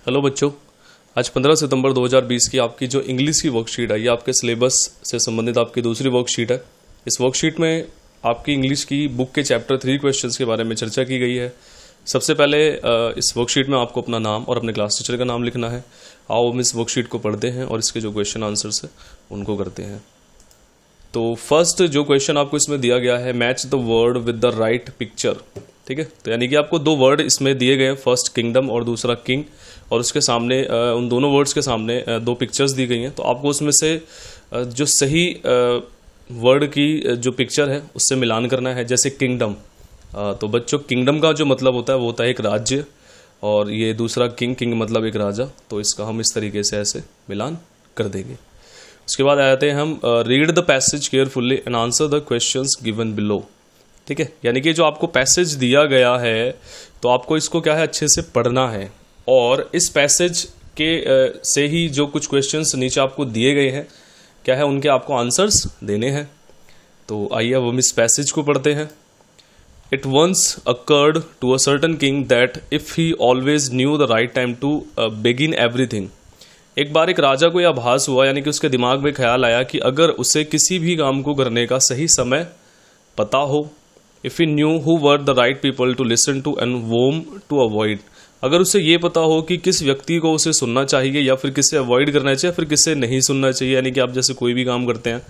Hello बच्चों, आज 15 सितंबर 2020 की आपकी जो इंग्लिश की वर्कशीट है ये आपके सिलेबस से संबंधित आपकी दूसरी वर्कशीट है। इस वर्कशीट में आपकी इंग्लिश की बुक के चैप्टर 3 क्वेश्चंस के बारे में चर्चा की गई है। सबसे पहले इस वर्कशीट में आपको अपना नाम और अपने क्लास टीचर का नाम लिखना है। आओ हम इस वर्कशीट को पढ़ते हैं और इसके जो क्वेश्चन आंसर्स है उनको करते हैं। तो फर्स्ट जो क्वेश्चन आपको इसमें दिया गया है, match the word with the right picture. ठीक है, तो यानी कि आपको दो वर्ड इसमें दिए गए हैं, फर्स्ट किंगडम और दूसरा किंग, और उसके सामने उन दोनों वर्ड्स के सामने दो पिक्चर्स दी गई हैं। तो आपको उसमें से जो सही वर्ड की जो पिक्चर है उससे मिलान करना है। जैसे किंगडम, तो बच्चों किंगडम का जो मतलब होता है वो होता है एक राज्य, और ये दूसरा किंग मतलब एक राजा। तो इसका हम इस तरीके से ऐसे मिलान कर देंगे। उसके बाद आते हैं हम read the passage carefully and answer the questions given below. ठीक है, यानी कि जो आपको पैसेज दिया गया है तो आपको इसको क्या है अच्छे से पढ़ना है, और इस पैसेज के से ही जो कुछ क्वेश्चंस नीचे आपको दिए गए हैं क्या है उनके आपको आंसर्स देने हैं। तो आइए अब हम इस पैसेज को पढ़ते हैं। It once occurred to a certain king that if he always knew the right time to begin everything. एक बार एक राजा को यह आभास हुआ, यानी कि उसके दिमाग में ख्याल आया कि अगर उसे किसी भी काम को करने का सही समय पता हो, if he knew who were the right people to listen to and whom to avoid, अगर उसे ये पता हो कि किस व्यक्ति को उसे सुनना चाहिए या फिर किसे अवॉइड करना चाहिए, फिर किसे नहीं सुनना चाहिए। यानी कि आप जैसे कोई भी काम करते हैं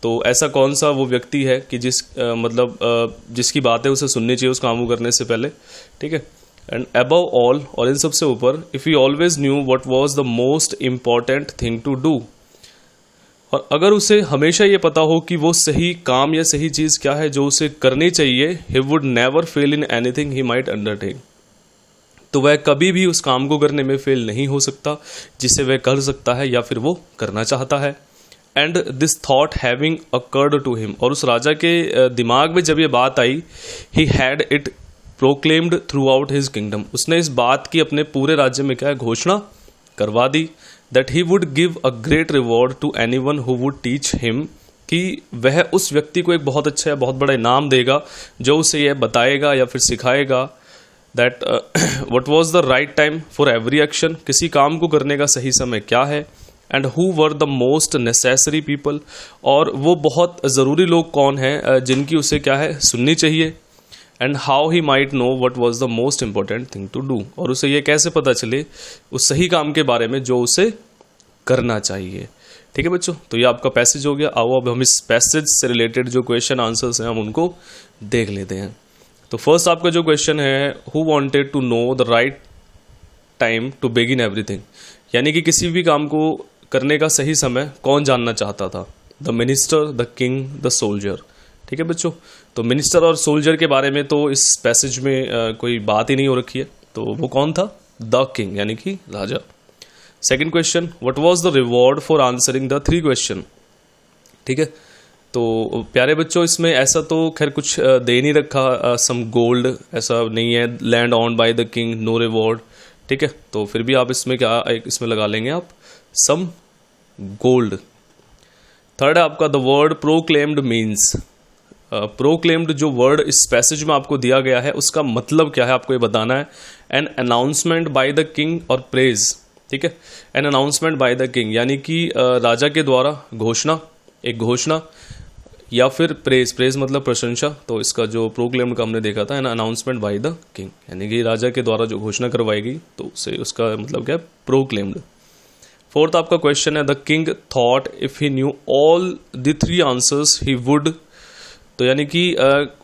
तो ऐसा कौन सा वो व्यक्ति है कि जिसकी बात है उसे सुननी चाहिए उस काम को करने से पहले। ठीक है, एंड अबव ऑल, और इन सबसे ऊपर, if you always knew what was the most important thing to do, और अगर उसे हमेशा ये पता हो कि वो सही काम या सही चीज क्या है जो उसे करनी चाहिए, he would never fail in anything he might undertake, तो वह कभी भी उस काम को करने में फेल नहीं हो सकता जिसे वह कर सकता है या फिर वो करना चाहता है। And this thought having occurred to him, और उस राजा के दिमाग में जब ये बात आई, he had it proclaimed throughout his kingdom, उसने इस बात की अपने पूरे राज्य में क्या है घोषणा करवा दी, that he would give a great reward to anyone who would teach him, कि वह उस व्यक्ति को एक बहुत अच्छा बहुत बड़ा इनाम देगा जो उसे यह बताएगा या फिर सिखाएगा, that what was the right time for every action, किसी काम को करने का सही समय क्या है, and who were the most necessary people, और वो बहुत ज़रूरी लोग कौन हैं जिनकी उसे क्या है सुननी चाहिए, and how he might know what was the most important thing to do, और उसे ये कैसे पता चले उस सही काम के बारे में जो उसे करना चाहिए। ठीक है बच्चों, तो ये आपका पैसेज हो गया। आओ अब हम इस पैसेज से रिलेटेड जो क्वेश्चन आंसर्स हैं हम उनको देख लेते हैं। तो फर्स्ट आपका जो क्वेश्चन है, who wanted to know the right time to begin everything, यानी कि किसी भी काम को करने का सही समय कौन जानना चाहता था, the minister, the king, the soldier. ठीक है बच्चों, तो मिनिस्टर और सोल्जर के बारे में तो इस पैसेज में कोई बात ही नहीं हो रखी है, तो वो कौन था, द किंग यानी कि राजा। Second question, what was the reward for answering the 3 question. ठीक है, तो प्यारे बच्चों इसमें ऐसा तो खैर कुछ दे नहीं रखा, सम गोल्ड ऐसा नहीं है, land on by the king, no reward. ठीक है, तो फिर भी आप इसमें क्या इसमें लगा लेंगे आप सम गोल्ड। थर्ड है आपका the word proclaimed means, proclaimed जो वर्ड इस पैसेज में आपको दिया गया है उसका मतलब क्या है आपको ये बताना है। An announcement bye the king और प्रेज। ठीक है, an announcement bye the king यानी कि राजा के द्वारा घोषणा, एक घोषणा, या फिर प्रेज मतलब प्रशंसा। तो इसका जो प्रोक्लेम्ड का हमने देखा था, an announcement bye the king, यानी कि राजा के द्वारा जो घोषणा करवाई गई, तो उससे उसका मतलब क्या है, प्रोक्लेम्ड। फोर्थ आपका क्वेश्चन है, the king thought if he knew all the 3 answers he would, तो यानी कि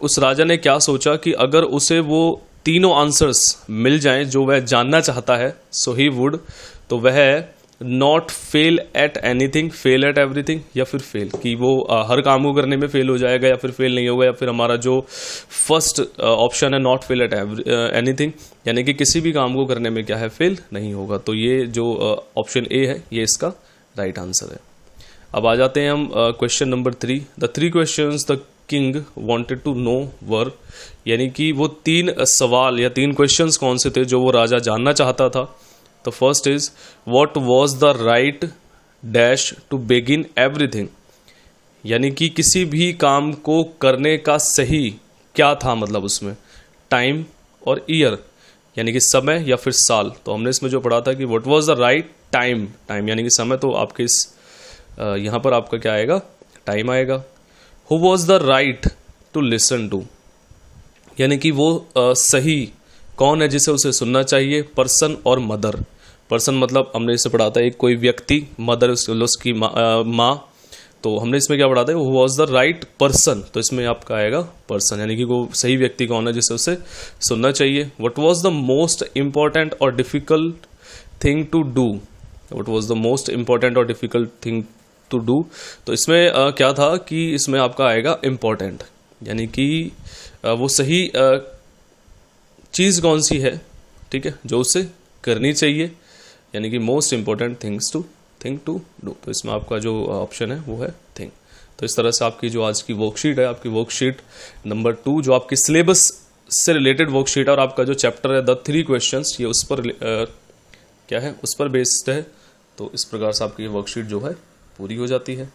उस राजा ने क्या सोचा कि अगर उसे वो तीनों आंसर्स मिल जाएं जो वह जानना चाहता है, सो ही वुड, तो वह not fail eight anything, fail at everything, या फिर फेल कि वो हर काम को करने में फेल हो जाएगा या फिर फेल नहीं होगा, या फिर हमारा जो फर्स्ट ऑप्शन है नॉट फेल एट एनीथिंग, यानी कि किसी भी काम को करने में क्या है फेल नहीं होगा। तो ये जो ऑप्शन ए है ये इसका राइट आंसर है। अब आ जाते हैं हम question number 3। The 3 questions the king wanted to know were, यानी कि वो 3 सवाल या 3 क्वेश्चंस कौन से थे जो वो राजा जानना चाहता था। तो first is what was the right dash to begin everything, यानी कि किसी भी काम को करने का सही क्या था, मतलब उसमें टाइम और ईयर, यानी कि समय या फिर साल। तो हमने इसमें जो पढ़ा था कि what was the right time, time यानी कि समय, तो आपके इस यहाँ पर आपका क्या आएगा, टाइम आएगा। Who was the right to listen to, यानी कि वो सही कौन है जिसे उसे सुनना चाहिए, पर्सन और मदर। पर्सन मतलब हमने इसे पढ़ा था एक कोई व्यक्ति, मदर उसकी माँ। तो हमने इसमें क्या पढ़ा था, who was the right person, तो इसमें आपका आएगा पर्सन, यानी कि वो सही व्यक्ति कौन है जिसे उसे सुनना चाहिए। What was the most important और difficult thing to do, what was the most important और डिफिकल्ट थिंग टू डू, तो इसमें क्या था कि इसमें आपका आएगा इम्पॉर्टेंट, यानी कि वो सही चीज़ कौन सी है, ठीक है, जो उसे करनी चाहिए, यानी कि most important thing to do. तो इसमें आपका जो ऑप्शन है वो है थिंग। तो इस तरह से आपकी जो आज की वर्कशीट है, आपकी वर्कशीट नंबर 2 जो आपकी सिलेबस से रिलेटेड वर्कशीट है, और आपका जो चैप्टर है द 3 क्वेश्चंस, ये उस पर क्या है, उस पर बेस्ड है। तो इस प्रकार से आपकी वर्कशीट जो है पूरी हो जाती है।